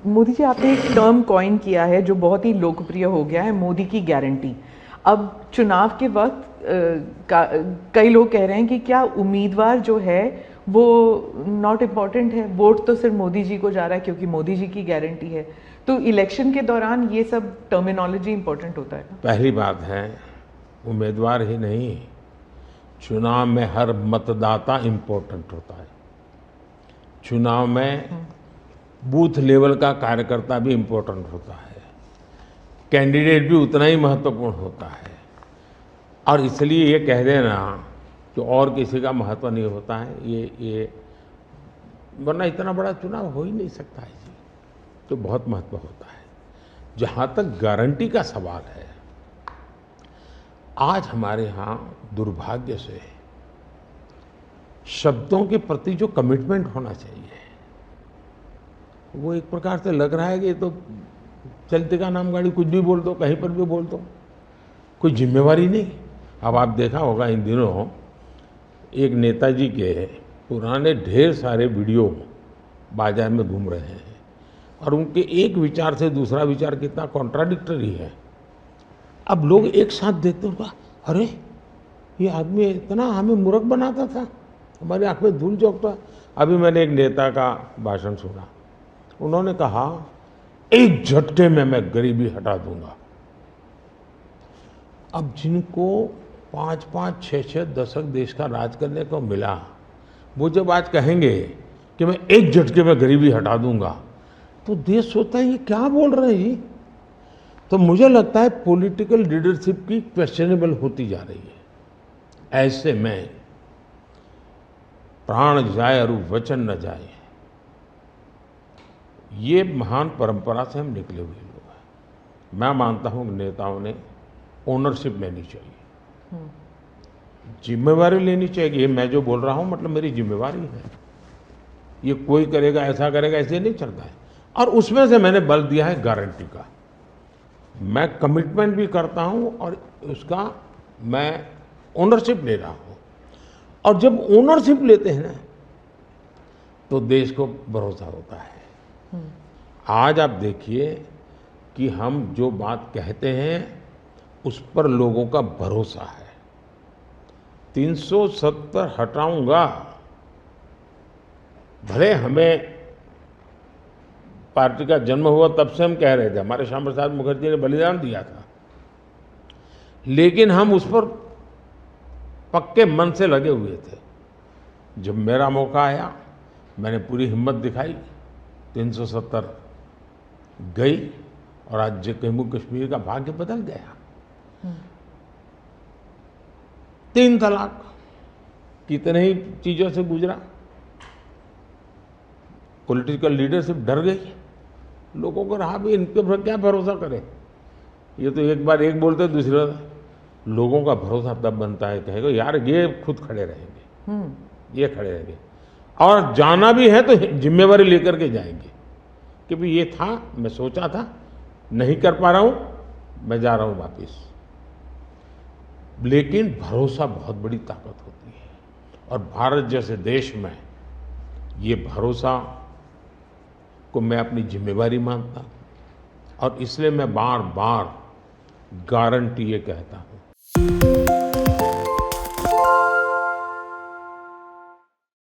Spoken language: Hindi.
मोदी जी, आपने एक टर्म कॉइन किया है जो बहुत ही लोकप्रिय हो गया है, मोदी की गारंटी। अब चुनाव के वक्त कई लोग कह रहे हैं कि क्या उम्मीदवार जो है वो नॉट इम्पॉर्टेंट है, वोट तो सिर्फ मोदी जी को जा रहा है क्योंकि मोदी जी की गारंटी है। तो इलेक्शन के दौरान ये सब टर्मिनोलॉजी इम्पोर्टेंट होता है ना? पहली बात है, उम्मीदवार ही नहीं, चुनाव में हर मतदाता इम्पोर्टेंट होता है। चुनाव में बूथ लेवल का कार्यकर्ता भी इम्पोर्टेंट होता है, कैंडिडेट भी उतना ही महत्वपूर्ण होता है। और इसलिए ये कह देना कि और किसी का महत्व नहीं होता है, ये वरना इतना बड़ा चुनाव हो ही नहीं सकता है जी। तो बहुत महत्व होता है। जहाँ तक गारंटी का सवाल है, आज हमारे यहाँ दुर्भाग्य से शब्दों के प्रति जो कमिटमेंट होना चाहिए वो एक प्रकार से लग रहा है कि ये तो चलते का नाम गाड़ी, कुछ भी बोल दो, कहीं पर भी बोल दो, कोई जिम्मेवारी नहीं। अब आप देखा होगा इन दिनों एक नेताजी के पुराने ढेर सारे वीडियो बाजार में घूम रहे हैं और उनके एक विचार से दूसरा विचार कितना कॉन्ट्राडिक्टरी है। अब लोग एक साथ देखते होगा, अरे ये आदमी इतना हमें मूर्ख बनाता था, हमारी आंख में धूल झोंकता। अभी मैंने एक नेता का भाषण सुना, उन्होंने कहा एक झटके में मैं गरीबी हटा दूंगा। अब जिनको 5-5, 6-6 दशक देश का राज करने को मिला, वो जब आज कहेंगे कि मैं एक झटके में गरीबी हटा दूंगा, तो देश सोचता है ये क्या बोल रहे हैं जी। तो मुझे लगता है पॉलिटिकल लीडरशिप की क्वेश्चनेबल होती जा रही है। ऐसे में प्राण जाए और वचन न जाए, ये महान परंपरा से हम निकले हुए लोग हैं। मैं मानता हूँ कि नेताओं ने ओनरशिप लेनी चाहिए, जिम्मेवारी लेनी चाहिए। ये मैं जो बोल रहा हूँ मतलब मेरी जिम्मेवारी है, ये कोई करेगा ऐसा करेगा ऐसे नहीं चलता है। और उसमें से मैंने बल दिया है गारंटी का। मैं कमिटमेंट भी करता हूँ और उसका मैं ओनरशिप ले रहा हूँ। और जब ओनरशिप लेते हैं ना तो देश को भरोसा होता है। आज आप देखिए कि हम जो बात कहते हैं उस पर लोगों का भरोसा है। 370 हटाऊंगा, भले हमें पार्टी का जन्म हुआ तब से हम कह रहे थे, हमारे श्यामा प्रसाद मुखर्जी ने बलिदान दिया था, लेकिन हम उस पर पक्के मन से लगे हुए थे। जब मेरा मौका आया मैंने पूरी हिम्मत दिखाई, 370 गई और आज जम्मू कश्मीर का भाग्य बदल गया। 3 तलाक कितने ही चीजों से गुजरा, पॉलिटिकल लीडरशिप डर गई, लोगों को रहा भी इनके पर क्या भरोसा करें। ये तो एक बार एक बोलते दूसरा, लोगों का भरोसा तब बनता है, कहेगा यार ये खुद खड़े रहेंगे, ये खड़े रहेंगे और जाना भी है तो जिम्मेवारी लेकर के जाएंगे कि भाई ये था, मैं सोचा था, नहीं कर पा रहा हूं, मैं जा रहा हूं वापिस। लेकिन भरोसा बहुत बड़ी ताकत होती है और भारत जैसे देश में ये भरोसा को मैं अपनी जिम्मेवारी मानता हूं और इसलिए मैं बार बार गारंटी ये कहता हूं।